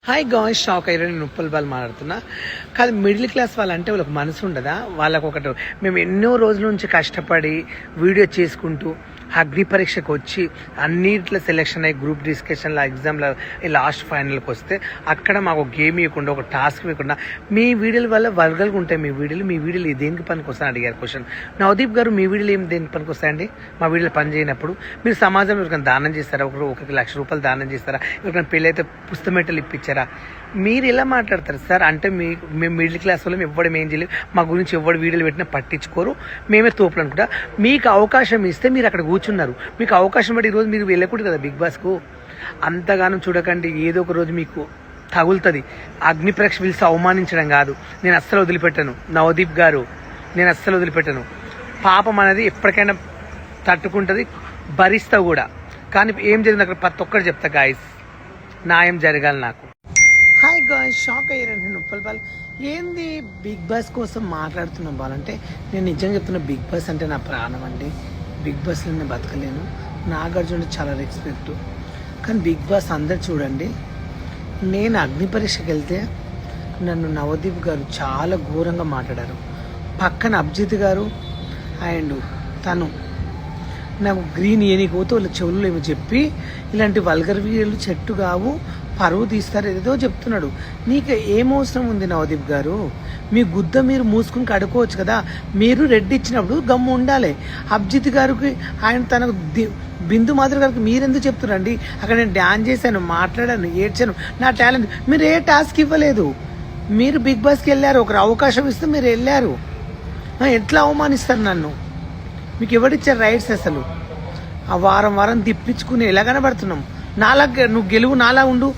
Hi guys, shock అయ్యారు. నేను Uppal ball మాట్లాడుతున్నా. కాదు, మిడిల్ క్లాస్ వాళ్ళంటే వాళ్ళకి మనసు ఉండదా? వాళ్ళకు ఒకటి, మేము ఎన్నో రోజుల నుంచి కష్టపడి వీడియో చేసుకుంటూ అగ్ని పరీక్షకు వచ్చి అన్నిట్లో సెలెక్షన్ అయ్యి గ్రూప్ డిస్కషన్లో ఎగ్జామ్లో లాస్ట్ ఫైనల్కి వస్తే అక్కడ మాకు ఒక గేమ్ ఇవ్వకుండా, ఒక టాస్క్ ఇవ్వకుండా, మీ వీడియోల వల్ల వర్గలుగా ఉంటాయి. మీ వీడియోలు దేనికి పనికి వస్తాయని అడిగారు క్వశ్చన్. నవదీప్ గారు, మీ వీడియోలు ఏం దేనికి పనికి వస్తాయండి? మా వీడియోలు పని చేయనప్పుడు మీరు సమాజంలో ఎవరికైనా దానం చేస్తారా? ఒకరికి ₹1,00,000 దానం చేస్తారా? ఎవరికైనా పెళ్ళైతే పుస్తమెట్టలు ఇప్పించారా? మీరు ఎలా మాట్లాడతారు సార్? అంటే మేము మిడిల్ క్లాస్ వాళ్ళం, ఇవ్వడం ఏం చేయలేదు, మా గురించి ఎవరు వీడియోలు పెట్టినా పట్టించుకోరు, మేమే తోపులు అనుకుంటా. మీకు అవకాశం ఇస్తే మీరు అక్కడ కూర్చున్నారు. మీకు అవకాశం బట్టి ఈరోజు మీరు వెళ్ళకూడదు కదా బిగ్ బాస్కు. అంతగానం చూడకండి, ఏదో ఒక రోజు మీకు తగులుతుంది. అగ్ని పరీక్ష పిలిచి అవమానించడం కాదు. నేను అస్సలు వదిలిపెట్టాను నవదీప్ గారు, నేను అస్సలు వదిలిపెట్టాను. పాపం అనేది ఎప్పటికైనా తట్టుకుంటుంది, భరిస్తా కూడా. కానీ ఏం జరిగింది అక్కడ ప్రతి ఒక్కరు చెప్తా గాయస్, న్యాయం జరగాలి నాకు. హాయ్ గాయ్స్, షాక్ అయ్యారండి. నేను ఉప్పల్ బాల్ ఏంది బిగ్ బాస్ కోసం మాట్లాడుతున్నాం బాలంటే, నేను నిజంగా చెప్తున్నా, బిగ్ బాస్ అంటే నా ప్రాణం అండి. బిగ్ బాస్లో నేను బతకలేను. నాగార్జున చాలా రెస్పెక్ట్, కానీ బిగ్ బాస్ అందరు చూడండి. నేను అగ్ని పరీక్షకి వెళ్తే నన్ను నవదీప్ గారు చాలా ఘోరంగా మాట్లాడారు. పక్కన అభిజిత్ గారు అండ్ తను నాకు గ్రీన్ ఏనికోతే వాళ్ళ చెవుల్లో ఏమో చెప్పి, ఇలాంటి వల్గర్ వీడియోలు చెట్టు కావు, పరువు తీస్తారు, ఏదో చెప్తున్నాడు. నీకు ఏమవసరం ఉంది నవదీప్ గారు? మీ గుద్ద మీరు మూసుకుని కడుకోవచ్చు కదా. మీరు రెడ్ ఇచ్చినప్పుడు గమ్ము ఉండాలి. అభిజిత్ గారికి ఆయన తనకు బిందు మాధురి గారికి మీరెందుకు చెప్తున్నారండి? అక్కడ నేను డ్యాన్స్ చేశాను, మాట్లాడాను, ఏడ్చాను, నా టాలెంట్. మీరు ఏ టాస్క్ ఇవ్వలేదు. మీరు బిగ్ బాస్కి వెళ్ళారు, ఒకరు అవకాశం ఇస్తే మీరు వెళ్ళారు. ఎట్లా అవమానిస్తారు నన్ను? మీకు ఎవరిచ్చారు రైట్స్? అసలు ఆ వారం వారం తిప్పించుకుని ఎలా కనబడుతున్నాం? నాలా నువ్వు గెలువు, నాలా ఉండు.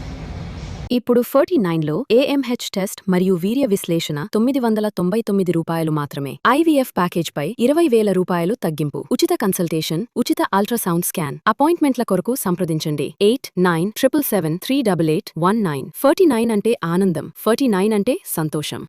ఇప్పుడు 49లో AMH టెస్ట్ మరియు వీర్య విశ్లేషణ ₹999 మాత్రమే. IVF ప్యాకేజ్ పై ₹20,000 తగ్గింపు, ఉచిత కన్సల్టేషన్, ఉచిత అల్ట్రాసౌండ్ స్కాన్. అపాయింట్మెంట్ల కొరకు సంప్రదించండి 8977738819. 49 అంటే ఆనందం, 49 అంటే సంతోషం.